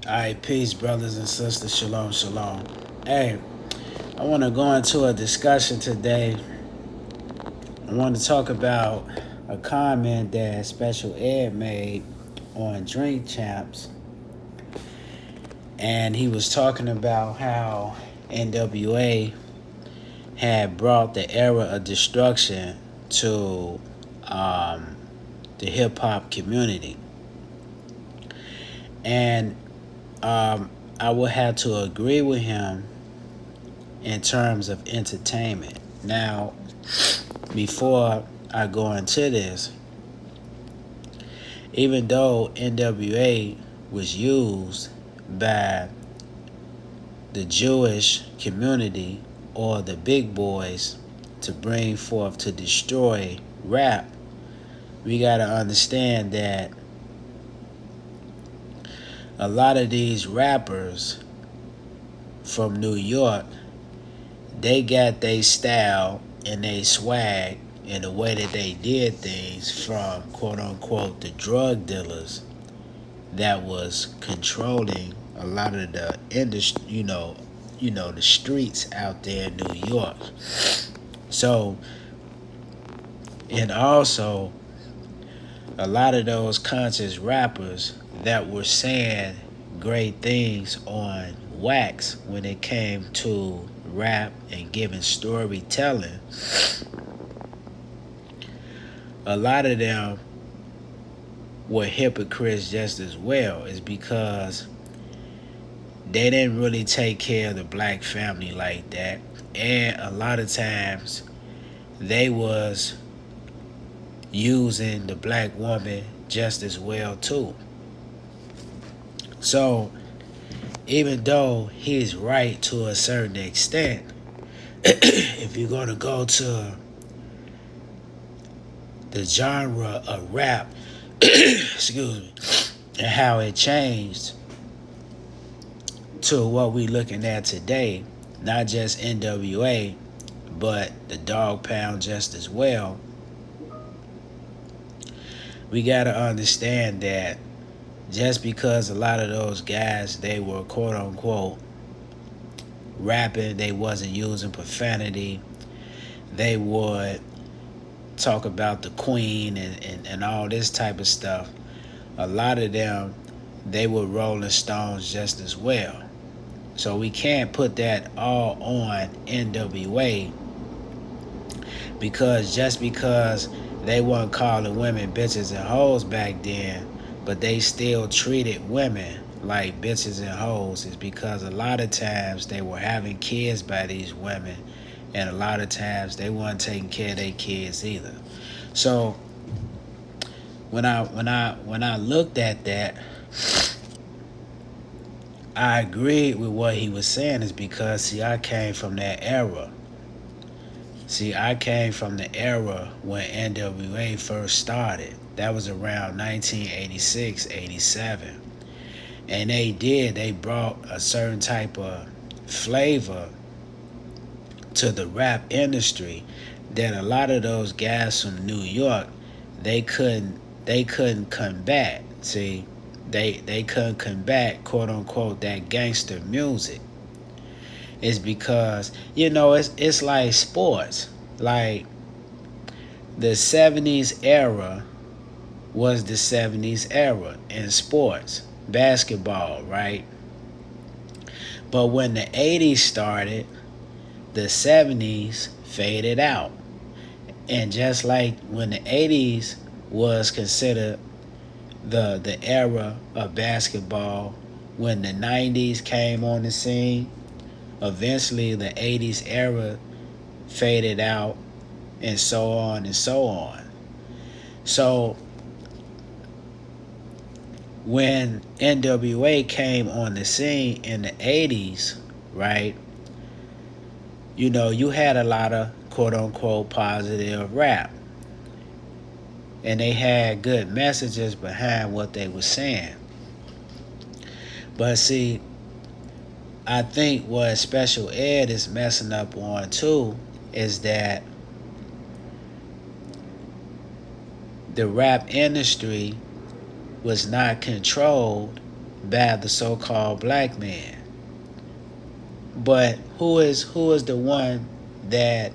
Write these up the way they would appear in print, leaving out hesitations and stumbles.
Alright, peace, brothers and sisters. Shalom, shalom. Hey, I want to go into a discussion today. I want to talk about a comment that Special Ed made on DrinkChamps. And he was talking about how NWA had brought the era of destruction to the hip hop community. And I would have to agree with him in terms of entertainment. Now, before I go into this, even though NWA was used by the Jewish community or the big boys to bring forth to destroy rap, we got to understand that a lot of these rappers from New York, they got their style and their swag and the way that they did things from quote unquote the drug dealers that was controlling a lot of the industry, the streets out there in New York. So, and also a lot of those conscious rappers that were saying great things on wax when it came to rap and giving storytelling, a lot of them were hypocrites just as well. Is because they didn't really take care of the black family like that, and a lot of times they was using the black woman just as well too. So even though he's right to a certain extent, if you're going to go to the genre of rap, excuse me, and how it changed to what we looking at today, not just NWA, but the Dog Pound just as well, we got to understand that just because a lot of those guys, they were quote unquote rapping, they wasn't using profanity, they would talk about the queen and all this type of stuff, a lot of them, they were Rolling Stones just as well. So we can't put that all on NWA, because just because they weren't calling women bitches and hoes back then, but they still treated women like bitches and hoes, is because a lot of times they were having kids by these women, and a lot of times they weren't taking care of their kids either. So when I looked at that, I agreed with what he was saying, is because see, I came from that era. I came from the era when NWA first started. That was around 1986, 87. And they brought a certain type of flavor to the rap industry that a lot of those guys from New York, they couldn't combat. See, they couldn't combat quote unquote that gangster music. Is because it's like sports. Like the 70s era was the 70s era in sports, basketball, right? But when the 80s started, the 70s faded out. And just like when the 80s was considered the era of basketball, when the 90s came on the scene, eventually the 80s era faded out, and so on and so on. So when NWA came on the scene in the 80s, right, you had a lot of quote unquote positive rap. And they had good messages behind what they were saying. But see, I think what Special Ed is messing up on too is that the rap industry was not controlled by the so-called black man. But who is the one that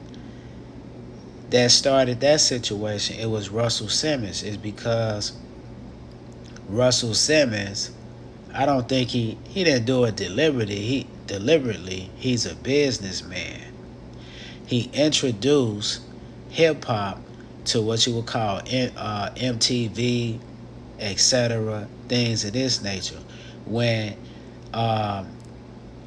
started that situation? It was Russell Simmons. It's because Russell Simmons, I don't think he didn't do it deliberately. He's a businessman. He introduced hip hop to what you would call MTV, etc., things of this nature. When a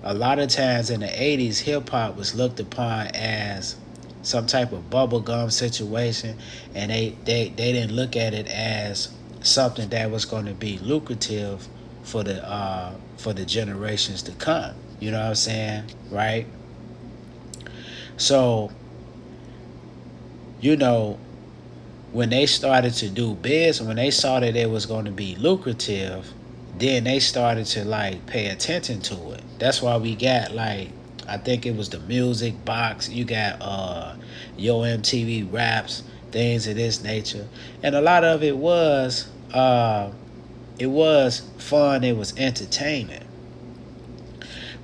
lot of times in the 80s, hip hop was looked upon as some type of bubblegum situation, and they didn't look at it as something that was going to be lucrative for the generations to come. You know what I'm saying? Right? So, you know, when they started to do biz, when they saw that it was going to be lucrative, then they started to like pay attention to it. That's why we got like, I think it was the music box. You got Yo MTV Raps, things of this nature, and a lot of it was fun. It was entertaining.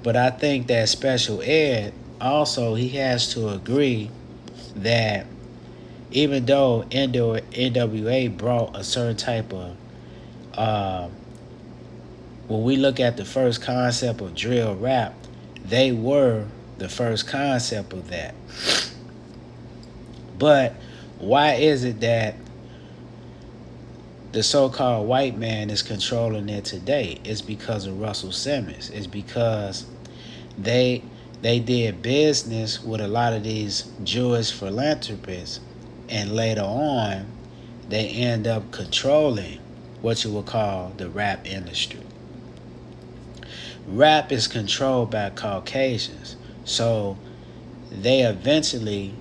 But I think that Special Ed also, he has to agree that even though NWA brought a certain type of when we look at the first concept of drill rap, they were the first concept of that. But why is it that the so-called white man is controlling it today? It's because of Russell Simmons. It's because they did business with a lot of these Jewish philanthropists, and later on they end up controlling what you would call the rap industry. Rap is controlled by Caucasians, so they eventually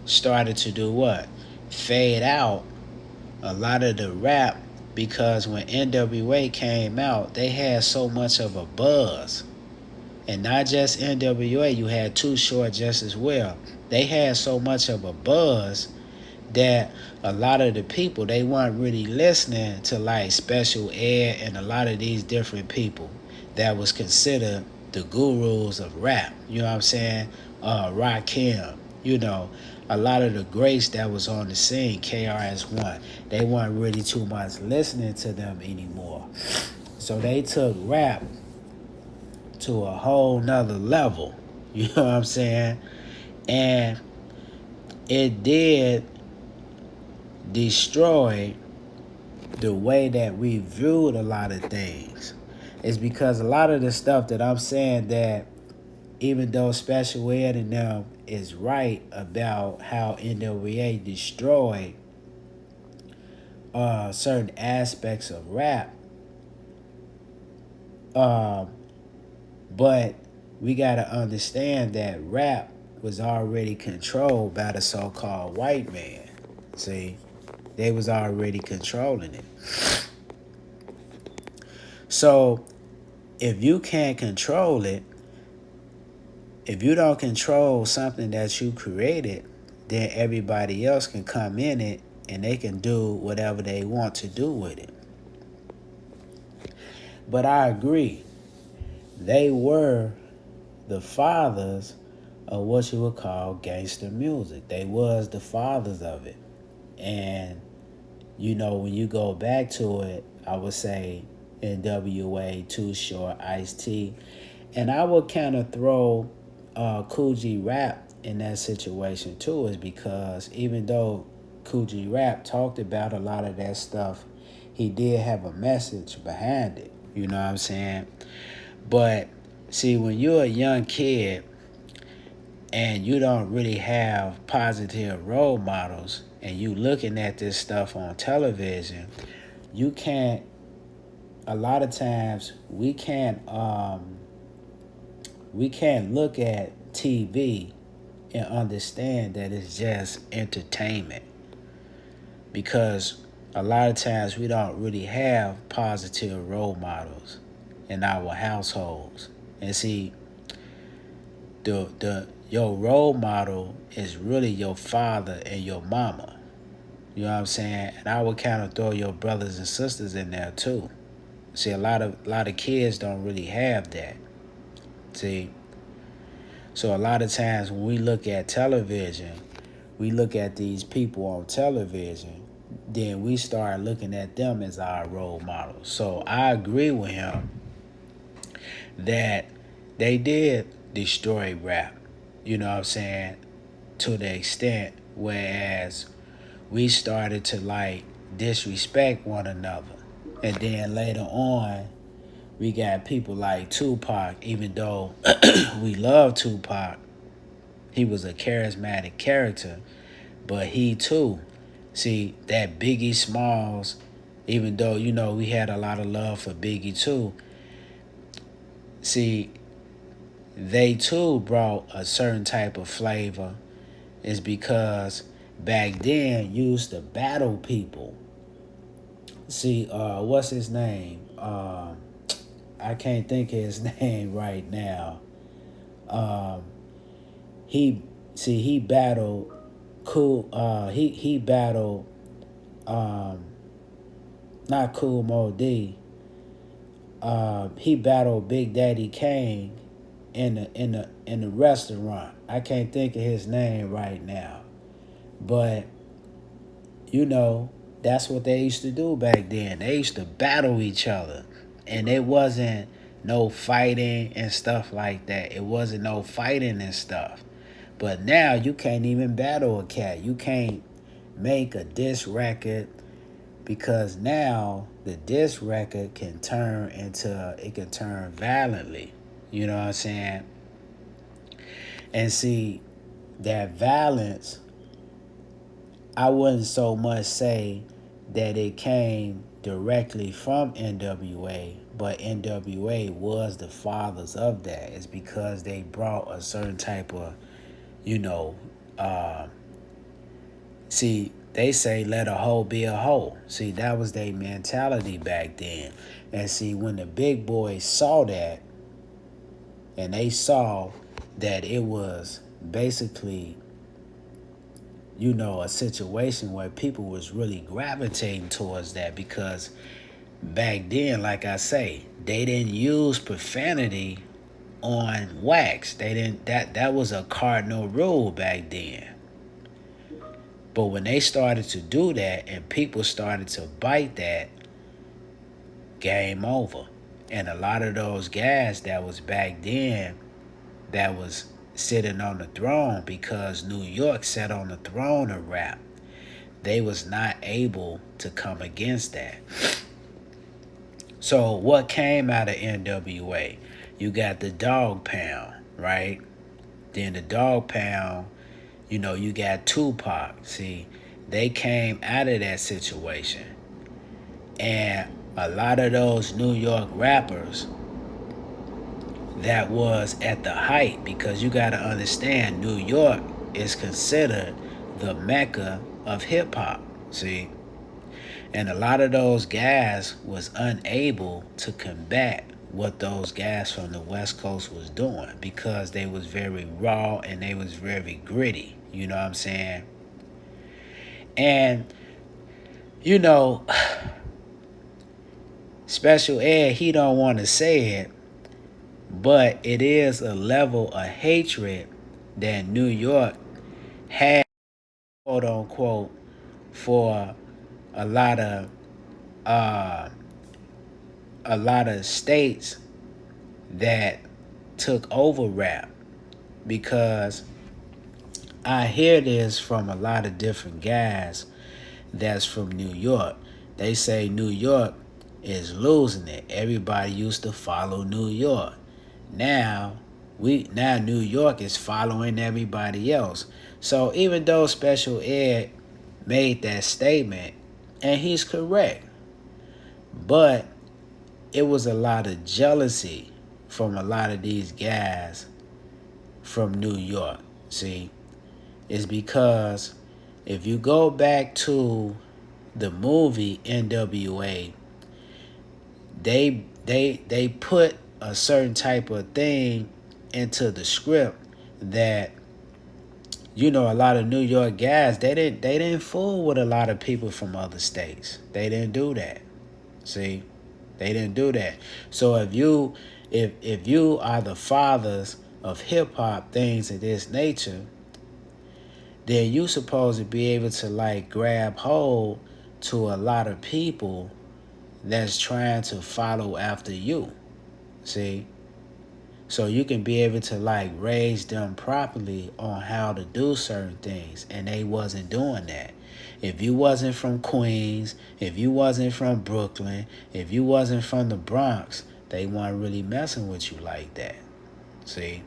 started to do what? Fade out a lot of the rap, because when NWA came out, they had so much of a buzz. And not just NWA, you had Too Short just as well. They had so much of a buzz that a lot of the people, they weren't really listening to like Special Ed and a lot of these different people that was considered the gurus of rap. You know what I'm saying? Rakim, you know, a lot of the greats that was on the scene, KRS-One, they weren't really too much listening to them anymore. So they took rap to a whole nother level. You know what I'm saying? And it did destroy the way that we viewed a lot of things. It's because a lot of the stuff that I'm saying, that even though Special Ed and them is right about how NWA destroyed certain aspects of rap, but we got to understand that rap was already controlled by the so-called white man. See, they was already controlling it. So if you can't control it, if you don't control something that you created, then everybody else can come in it and they can do whatever they want to do with it. But I agree, they were the fathers of what you would call gangster music. They was the fathers of it. And, you know, when you go back to it, I would say NWA, Too Short, Ice-T. And I would kind of throw Kool G Rap in that situation too, is because even though Kool G Rap talked about a lot of that stuff, he did have a message behind it. You know what I'm saying? But see, when you're a young kid and you don't really have positive role models, and you looking at this stuff on television, you can't, a lot of times we can't look at TV and understand that it's just entertainment, because a lot of times we don't really have positive role models in our households. And see, your role model is really your father and your mama. You know what I'm saying? And I would kind of throw your brothers and sisters in there too. See, a lot of kids don't really have that. See, so a lot of times when we look at television, we look at these people on television, then we start looking at them as our role models. So I agree with him that they did destroy rap, you know what I'm saying, to the extent whereas we started to like disrespect one another. And then later on, we got people like Tupac, even though we love Tupac, he was a charismatic character, but he too, see, that Biggie Smalls, even though, we had a lot of love for Biggie too, see, they too brought a certain type of flavor, is because back then you used to battle people. See, what's his name? I can't think of his name right now. Um, he he battled cool. He battled um, not Cool Mo D. He battled Big Daddy Kane in the restaurant. I can't think of his name right now, but you know that's what they used to do back then. They used to battle each other, and it wasn't no fighting and stuff like that. It wasn't no fighting and stuff. But now you can't even battle a cat. You can't make a diss record because now the diss record can turn violently. You know what I'm saying? And see, that violence, I wouldn't so much say that it came directly from NWA, but NWA was the fathers of that. It's because they brought a certain type of, you know, uh, see, they say let a hoe be a hoe. See, that was their mentality back then. And see, when the big boys saw that, and they saw that it was basically, a situation where people was really gravitating towards that, because back then, like I say, they didn't use profanity on wax. They didn't that was a cardinal rule back then. But when they started to do that and people started to bite that, game over. And a lot of those guys that was back then that was sitting on the throne, because New York sat on the throne of rap, they was not able to come against that. So what came out of NWA? You got the Dog Pound, right? Then the Dog Pound, you got Tupac. See, they came out of that situation. And a lot of those New York rappers that was at the height, because you got to understand, New York is considered the mecca of hip hop. See, and a lot of those guys was unable to combat what those guys from the West Coast was doing, because they was very raw and they was very gritty. You know what I'm saying? And you know, Special Ed, he don't want to say it, but it is a level of hatred that New York had, quote unquote, for a lot of uh, states that took over rap. Because I hear this from a lot of different guys that's from New York. They say New York is losing it. Everybody used to follow New York. Now New York is following everybody else. So even though Special Ed made that statement, and he's correct, but it was a lot of jealousy from a lot of these guys from New York. See, it's because if you go back to the movie NWA, they put a certain type of thing into the script that, a lot of New York guys, they didn't fool with a lot of people from other states. They didn't do that. See, They didn't do that. So if you are the fathers of hip hop, things of this nature, then you supposed to be able to like grab hold to a lot of people that's trying to follow after you. See? So you can be able to like raise them properly on how to do certain things. And they wasn't doing that. If you wasn't from Queens, if you wasn't from Brooklyn, if you wasn't from the Bronx, they weren't really messing with you like that. See?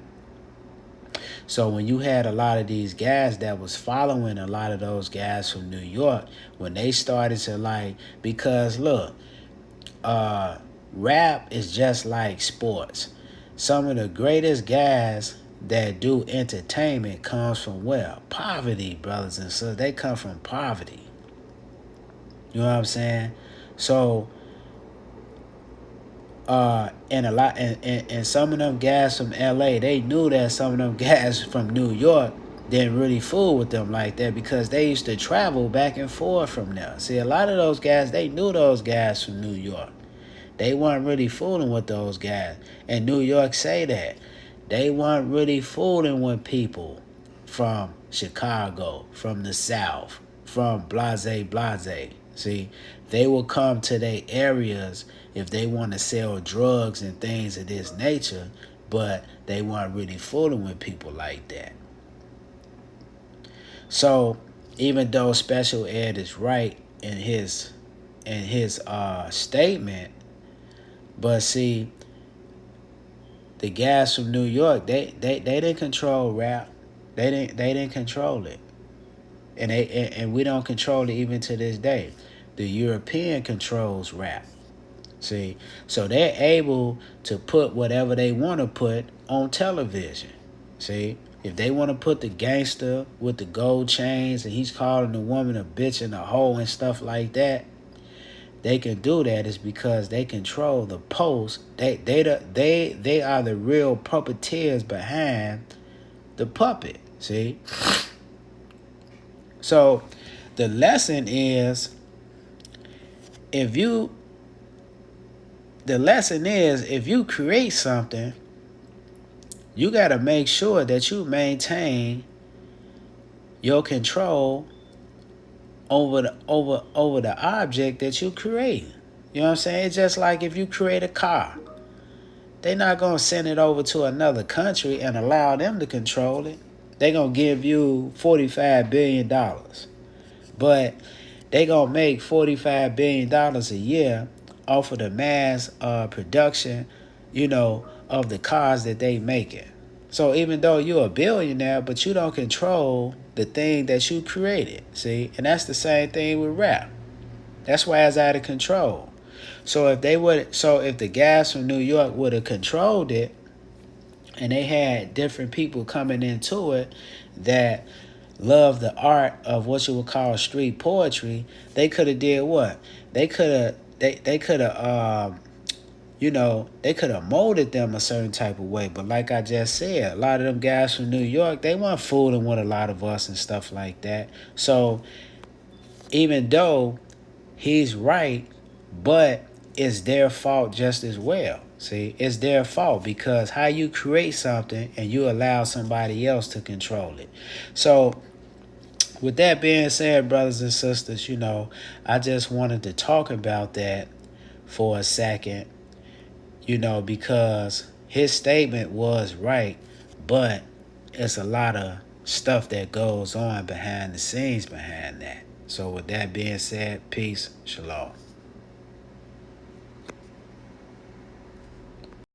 So when you had a lot of these guys that was following a lot of those guys from New York, when they started to like, because look, rap is just like sports. Some of the greatest guys that do entertainment comes from where? Poverty, brothers and sisters. They come from poverty. You know what I'm saying? So, and some of them guys from LA, they knew that some of them guys from New York didn't really fool with them like that because they used to travel back and forth from there. See, a lot of those guys, they knew those guys from New York. They weren't really fooling with those guys. And New York say that. They weren't really fooling with people from Chicago, from the South, from blase. See, they will come to their areas if they want to sell drugs and things of this nature, but they weren't really fooling with people like that. So even though Special Ed is right in his statement, but see, the guys from New York, they didn't control rap. They didn't control it. And we don't control it even to this day. The European controls rap. See? So they're able to put whatever they want to put on television. See? If they want to put the gangster with the gold chains and he's calling the woman a bitch and a hoe and stuff like that, they can do that is because they control the post. They are the real puppeteers behind the puppet. See? So the lesson is if you create something, you got to make sure that you maintain your control over the object that you create. You know what I'm saying? It's just like if you create a car. They're not going to send it over to another country and allow them to control it. They're going to give you $45 billion. But they going to make $45 billion a year off of the mass production, of the cars that they making. So even though you're a billionaire, but you don't control the thing that you created, see? And that's the same thing with rap. That's why it's out of control. So if the guys from New York would have controlled it, and they had different people coming into it that love the art of what you would call street poetry, they could have did what? They could have molded them a certain type of way. But like I just said, a lot of them guys from New York, they weren't fooling with a lot of us and stuff like that. So even though he's right, but it's their fault just as well. See, it's their fault because how you create something and you allow somebody else to control it. So with that being said, brothers and sisters, I just wanted to talk about that for a second, because his statement was right, but it's a lot of stuff that goes on behind the scenes behind that. So with that being said, peace, shalom.